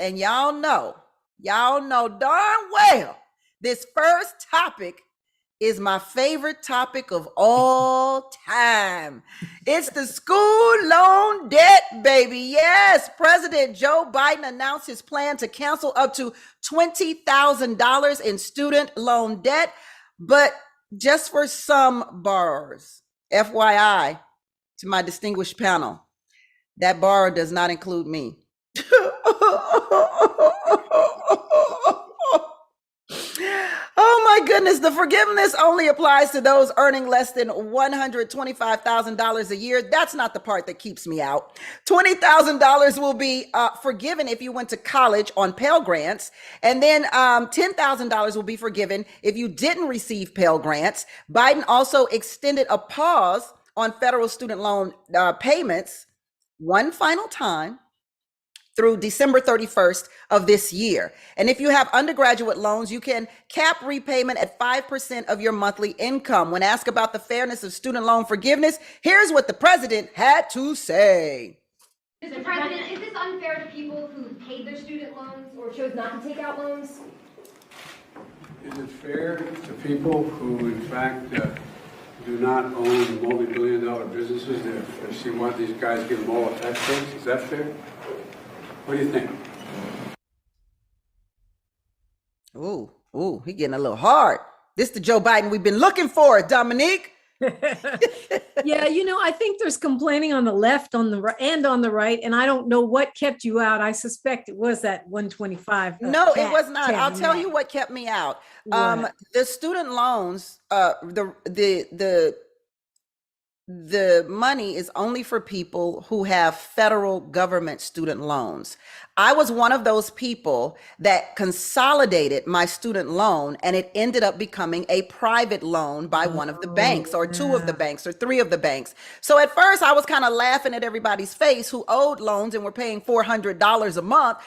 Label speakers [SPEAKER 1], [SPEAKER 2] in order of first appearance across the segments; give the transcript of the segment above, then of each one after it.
[SPEAKER 1] and y'all know darn well this first topic is my favorite topic of all time. It's the school loan debt, baby. Yes, President Joe Biden announced his plan to cancel up to $20,000 in student loan debt, but just for some borrowers. FYI, to my distinguished panel, that borrower does not include me. Oh my goodness, the forgiveness only applies to those earning less than $125,000 a year. That's not the part that keeps me out. $20,000 will be forgiven if you went to college on Pell Grants, and then $10,000 will be forgiven if you didn't receive Pell Grants. Biden also extended a pause on federal student loan payments one final time through December 31st of this year. And if you have undergraduate loans, you can cap repayment at 5% of your monthly income. When asked about the fairness of student loan forgiveness, here's what the president had to say.
[SPEAKER 2] Mr. President, is this unfair to people who paid their student loans or chose not to take out loans?
[SPEAKER 3] Is it fair to people who, in fact, do not own multi-billion-dollar businesses if they want these guys to give them all a tax breaks? Is that fair? What do you think?
[SPEAKER 1] He getting a little hard. This the Joe Biden we've been looking for, Dominique.
[SPEAKER 4] Yeah, I think there's complaining on the left, on the right, and I don't know what kept you out. I suspect it was that 125.
[SPEAKER 1] No, it was not. I'll tell you what kept me out. The student loans, the money is only for people who have federal government student loans. I was one of those people that consolidated my student loan, and it ended up becoming a private loan by one of the banks, or two of the banks, or three of the banks. So at first I was kind of laughing at everybody's face who owed loans and were paying $400 a month.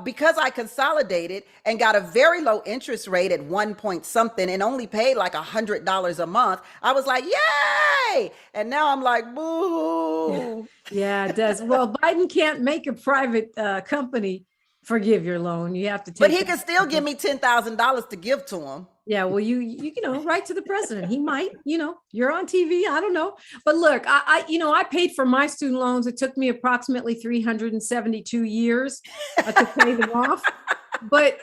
[SPEAKER 1] Because I consolidated and got a very low interest rate at 1 point something and only paid like $100 a month, I was like, yay! And now I'm like, boo.
[SPEAKER 4] Yeah, it does. Well, Biden can't make a private company forgive your loan. You have to take
[SPEAKER 1] But he can still give me $10,000 to give to him.
[SPEAKER 4] Yeah, well, you write to the president. He might, you're on TV. I don't know. But look, I paid for my student loans. It took me approximately 372 years to pay them off. But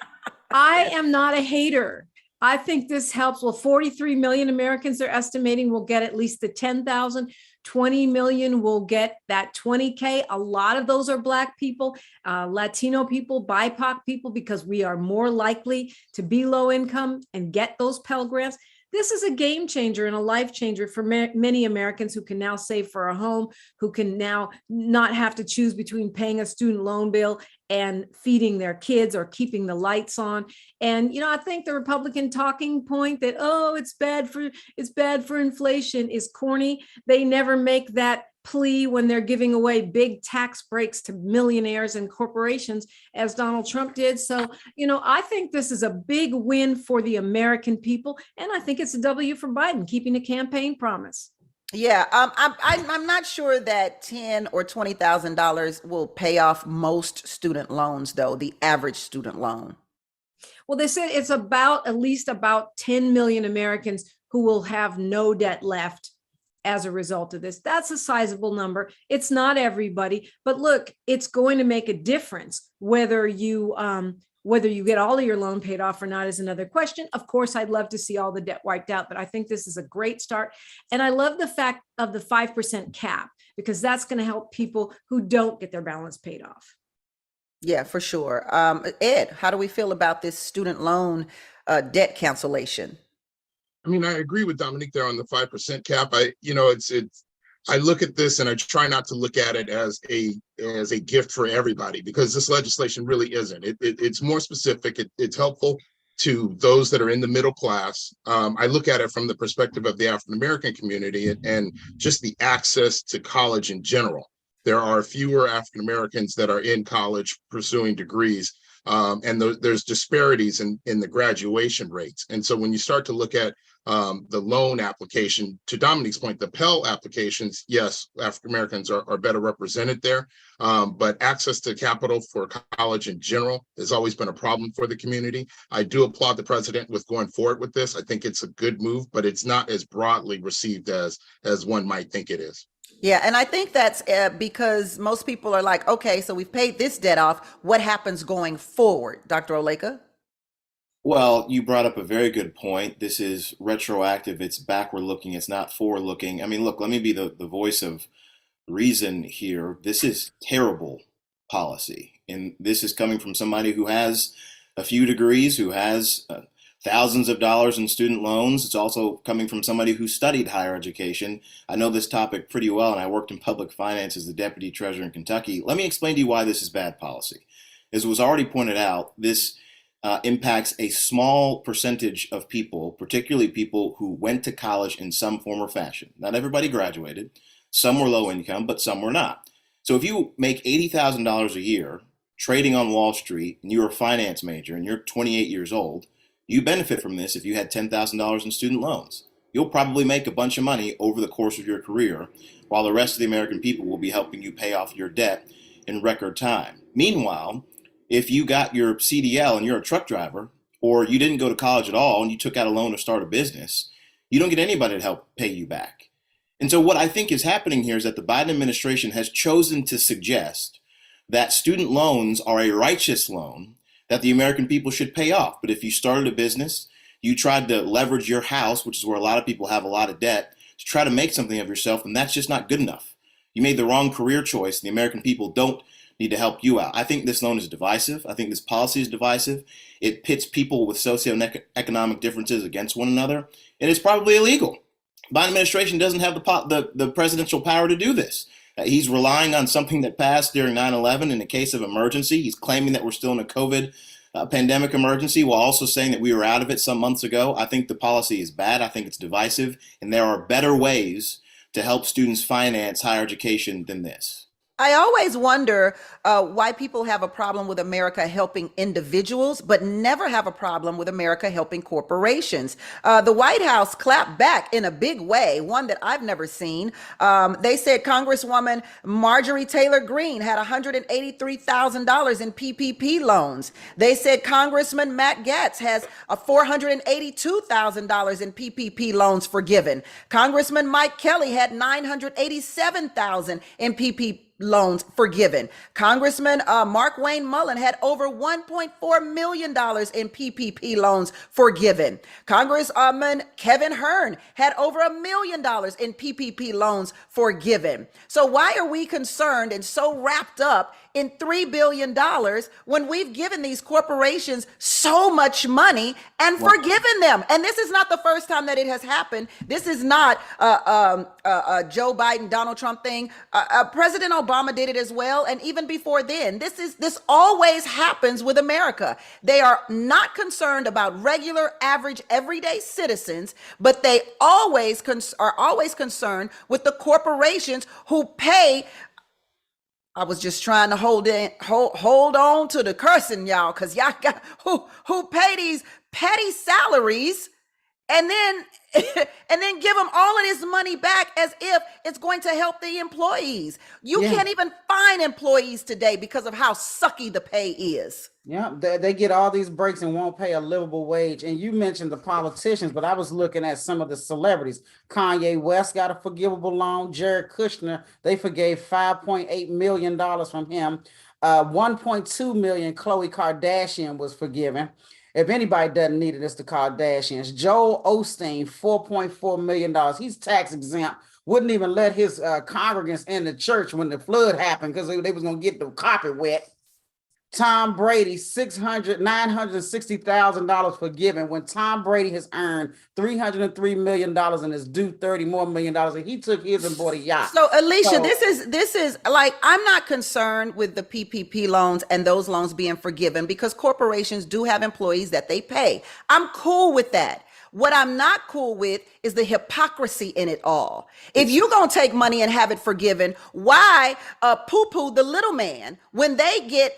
[SPEAKER 4] I am not a hater. I think this helps. Well, 43 million Americans they're estimating will get at least the 10,000. 20 million will get that 20K. A lot of those are Black people, Latino people, BIPOC people, because we are more likely to be low income and get those Pell Grants. This is a game changer and a life changer for many Americans who can now save for a home, who can now not have to choose between paying a student loan bill and feeding their kids or keeping the lights on. And, I think the Republican talking point that, it's bad for inflation is corny. They never make that plea when they're giving away big tax breaks to millionaires and corporations, as Donald Trump did. So, I think this is a big win for the American people. And I think it's a W for Biden, keeping a campaign promise.
[SPEAKER 1] Yeah, I'm not sure that $10,000 or $20,000 will pay off most student loans, though, the average student loan.
[SPEAKER 4] Well, they said it's at least about 10 million Americans who will have no debt left as a result of this. That's a sizable number. It's not everybody, but look, it's going to make a difference whether you get all of your loan paid off or not is another question. Of course, I'd love to see all the debt wiped out, but I think this is a great start. And I love the fact of the 5% cap, because that's going to help people who don't get their balance paid off.
[SPEAKER 1] Yeah, for sure. Ed, how do we feel about this student loan debt cancellation?
[SPEAKER 5] I mean, I agree with Dominique there on the 5% cap. I look at this and I try not to look at it as a gift for everybody, because this legislation really isn't. It's more specific. It's helpful to those that are in the middle class. I look at it from the perspective of the African-American community and just the access to college in general. There are fewer African-Americans that are in college pursuing degrees. And there's disparities in the graduation rates. And so when you start to look at the loan application, to Dominique's point, the Pell applications, yes, African Americans are better represented there, but access to capital for college in general has always been a problem for the community. I do applaud the president with going forward with this. I think it's a good move, but it's not as broadly received as one might think it is.
[SPEAKER 1] Yeah, and I think that's because most people are like, okay, so we've paid this debt off. What happens going forward, Dr. Oleka?
[SPEAKER 6] Well, you brought up a very good point. This is retroactive. It's backward looking. It's not forward looking. I mean, look, let me be the voice of reason here. This is terrible policy. And this is coming from somebody who has a few degrees, who has thousands of dollars in student loans. It's also coming from somebody who studied higher education. I know this topic pretty well, and I worked in public finance as the deputy treasurer in Kentucky. Let me explain to you why this is bad policy. As was already pointed out, this impacts a small percentage of people, particularly people who went to college in some form or fashion. Not everybody graduated. Some were low income, but some were not. So if you make $80,000 a year trading on Wall Street and you're a finance major and you're 28 years old, you benefit from this if you had $10,000 in student loans. You'll probably make a bunch of money over the course of your career, while the rest of the American people will be helping you pay off your debt in record time. Meanwhile, if you got your CDL and you're a truck driver, or you didn't go to college at all and you took out a loan to start a business, you don't get anybody to help pay you back. And so what I think is happening here is that the Biden administration has chosen to suggest that student loans are a righteous loan that the American people should pay off. But if you started a business, you tried to leverage your house, which is where a lot of people have a lot of debt, to try to make something of yourself, and that's just not good enough. You made the wrong career choice. The American people don't need to help you out. I think this loan is divisive. I think this policy is divisive. It pits people with socioeconomic differences against one another, and it's probably illegal. Biden administration doesn't have the presidential power to do this. He's relying on something that passed during 9/11 in a case of emergency. He's claiming that we're still in a COVID pandemic emergency while also saying that we were out of it some months ago. I think the policy is bad. I think it's divisive, and there are better ways to help students finance higher education than this.
[SPEAKER 1] I always wonder why people have a problem with America helping individuals, but never have a problem with America helping corporations. The White House clapped back in a big way, one that I've never seen. They said Congresswoman Marjorie Taylor Greene had $183,000 in PPP loans. They said Congressman Mack has $482,000 in PPP loans forgiven. Congressman Mike Kelly had $987,000 in PPP loans forgiven. Congressman Mark Wayne Mullen had over $1.4 million in PPP loans forgiven. Congressman Kevin Hern had over $1 million in PPP loans forgiven. So why are we concerned and so wrapped up in $3 billion when we've given these corporations so much money and forgiven them? And this is not the first time that it has happened. This is not a Joe Biden, Donald Trump thing. President Obama did it as well. And even before then, this always happens with America. They are not concerned about regular, average, everyday citizens, but they are always concerned with the corporations who pay. I was just trying to hold on to the cursing, y'all, because y'all got who pay these petty salaries and then give them all of this money back as if it's going to help the employees. You can't even find employees today because of how sucky the pay is.
[SPEAKER 7] Yeah, they get all these breaks and won't pay a livable wage. And you mentioned the politicians, but I was looking at some of the celebrities. Kanye West got a forgivable loan. Jared Kushner, they forgave $5.8 million from him. 1.2 million, Khloe Kardashian was forgiven. If anybody doesn't need it, it's the Kardashians. Joel Osteen, $4.4 million. He's tax exempt. Wouldn't even let his congregants in the church when the flood happened because they was going to get the carpet wet. Tom Brady, $960,000 forgiven when Tom Brady has earned $303 million and is due $30 more million. And he took his and bought a yacht.
[SPEAKER 1] So Alicia, this is like, I'm not concerned with the PPP loans and those loans being forgiven because corporations do have employees that they pay. I'm cool with that. What I'm not cool with is the hypocrisy in it all. If you're going to take money and have it forgiven, why poo-poo the little man when they get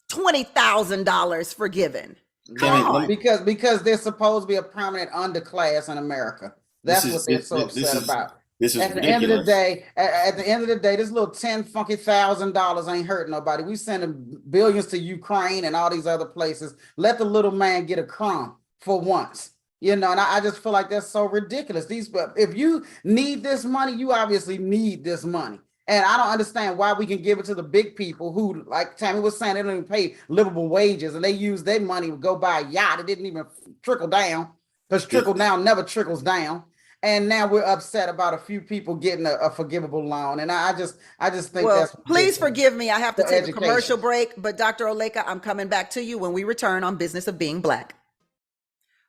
[SPEAKER 1] $20,000 forgiven.
[SPEAKER 6] Tammy,
[SPEAKER 1] Come on.
[SPEAKER 7] Because there's supposed to be a permanent underclass in America. That's what they're so upset about.
[SPEAKER 6] This is
[SPEAKER 7] At the end of the
[SPEAKER 6] ridiculous.
[SPEAKER 7] day, at the end of the day, this little $10,000 ain't hurting nobody. We sending billions to Ukraine and all these other places. Let the little man get a crumb for once. You know, and I just feel like that's so ridiculous. If you need this money, you obviously need this money. And I don't understand why we can give it to the big people who, like Tammy was saying, they don't even pay livable wages, and they use their money to go buy a yacht. It didn't even trickle down, because trickle down never trickles down. And now we're upset about a few people getting a forgivable loan. And I just think
[SPEAKER 1] Well,
[SPEAKER 7] that's
[SPEAKER 1] please forgive me. I have to
[SPEAKER 7] For
[SPEAKER 1] take a
[SPEAKER 7] education.
[SPEAKER 1] commercial break, but Dr. Oleka, I'm coming back to you when we return on Business of Being Black.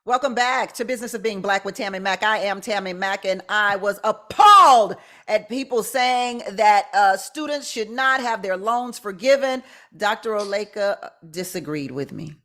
[SPEAKER 1] Welcome back to Business of Being Black with Tammy Mack. I am Tammy Mack, and I was appalled at people saying that students should not have their loans forgiven. Dr. Oleka disagreed with me.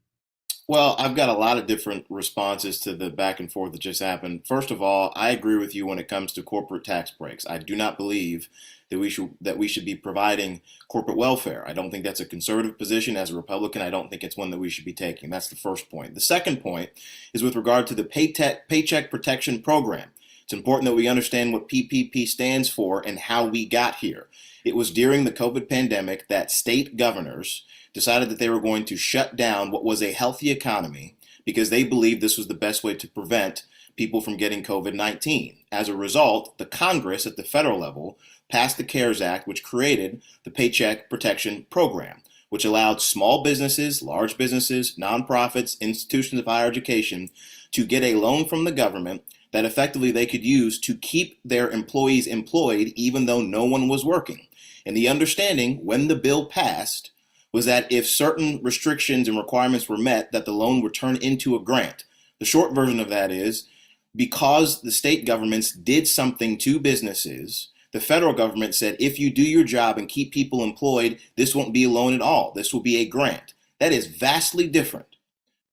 [SPEAKER 6] Well, I've got a lot of different responses to the back and forth that just happened. First of all, I agree with you when it comes to corporate tax breaks. I do not believe that we should be providing corporate welfare. I don't think that's a conservative position. As a Republican, I don't think it's one that we should be taking. That's the first point. The second point is with regard to the Paycheck Protection Program. It's important that we understand what PPP stands for and how we got here. It was during the COVID pandemic that state governors decided that they were going to shut down what was a healthy economy because they believed this was the best way to prevent people from getting COVID-19. As a result, the Congress at the federal level passed the CARES Act, which created the Paycheck Protection Program, which allowed small businesses, large businesses, nonprofits, institutions of higher education to get a loan from the government that effectively they could use to keep their employees employed even though no one was working. And the understanding when the bill passed was that if certain restrictions and requirements were met, that the loan would turn into a grant. The short version of that is, because the state governments did something to businesses, the federal government said, if you do your job and keep people employed, this won't be a loan at all. This will be a grant. That is vastly different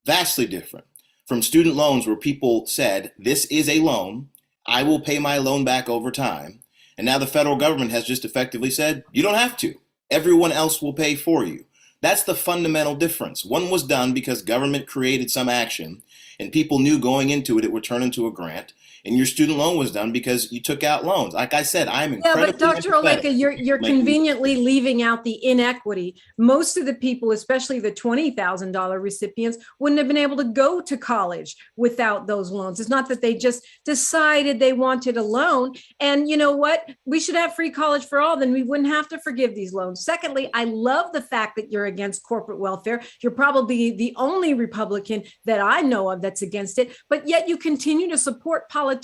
[SPEAKER 6] from student loans where people said, this is a loan, I will pay my loan back over time. And now the federal government has just effectively said, you don't have to. Everyone else will pay for you. That's the fundamental difference. One was done because government created some action and people knew going into it, it would turn into a grant. And your student loan was done because you took out loans. Like I said, I'm incredibly
[SPEAKER 4] Yeah, but Dr. Oleka, you're conveniently leaving out the inequity. Most of the people, especially the $20,000 recipients, wouldn't have been able to go to college without those loans. It's not that they just decided they wanted a loan. And you know what? We should have free college for all, then we wouldn't have to forgive these loans. Secondly, I love the fact that you're against corporate welfare. You're probably the only Republican that I know of that's against it, but yet you continue to support politicians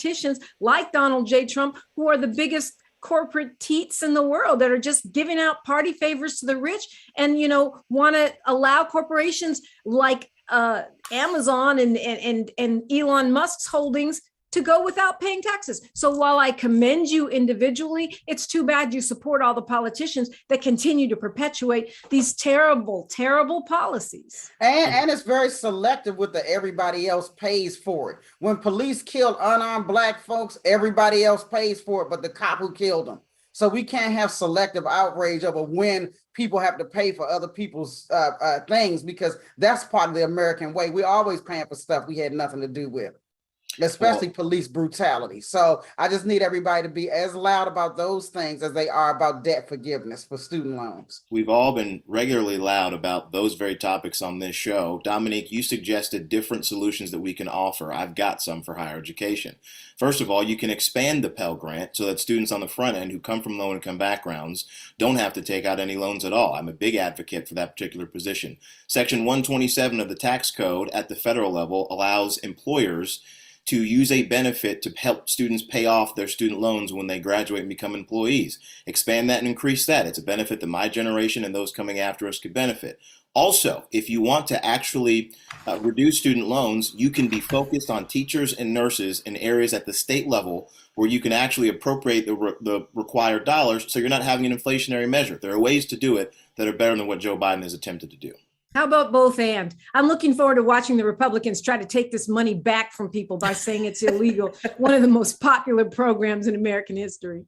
[SPEAKER 4] like Donald J. Trump, who are the biggest corporate teats in the world that are just giving out party favors to the rich and, you know, want to allow corporations like Amazon and Elon Musk's holdings to go without paying taxes. So while I commend you individually, it's too bad you support all the politicians that continue to perpetuate these terrible, terrible policies.
[SPEAKER 7] And it's very selective with the everybody else pays for it. When police kill unarmed Black folks, everybody else pays for it, but the cop who killed them. So we can't have selective outrage over when people have to pay for other people's things, because that's part of the American way. We're always paying for stuff we had nothing to do with, especially police brutality. So I just need everybody to be as loud about those things as they are about debt forgiveness for student loans.
[SPEAKER 6] We've all been regularly loud about those very topics on this show. Dominique, you suggested different solutions that we can offer. I've got some for higher education. First of all, you can expand the Pell Grant so that students on the front end who come from low income backgrounds don't have to take out any loans at all. I'm a big advocate for that particular position. Section 127 of the tax code at the federal level allows employers to use a benefit to help students pay off their student loans when they graduate and become employees. Expand that and increase that. It's a benefit that my generation and those coming after us could benefit. Also, if you want to actually reduce student loans, you can be focused on teachers and nurses in areas at the state level where you can actually appropriate the required dollars so you're not having an inflationary measure. There are ways to do it that are better than what Joe Biden has attempted to do.
[SPEAKER 4] How about both and? I'm looking forward to watching the Republicans try to take this money back from people by saying it's illegal. One of the most popular programs in American history.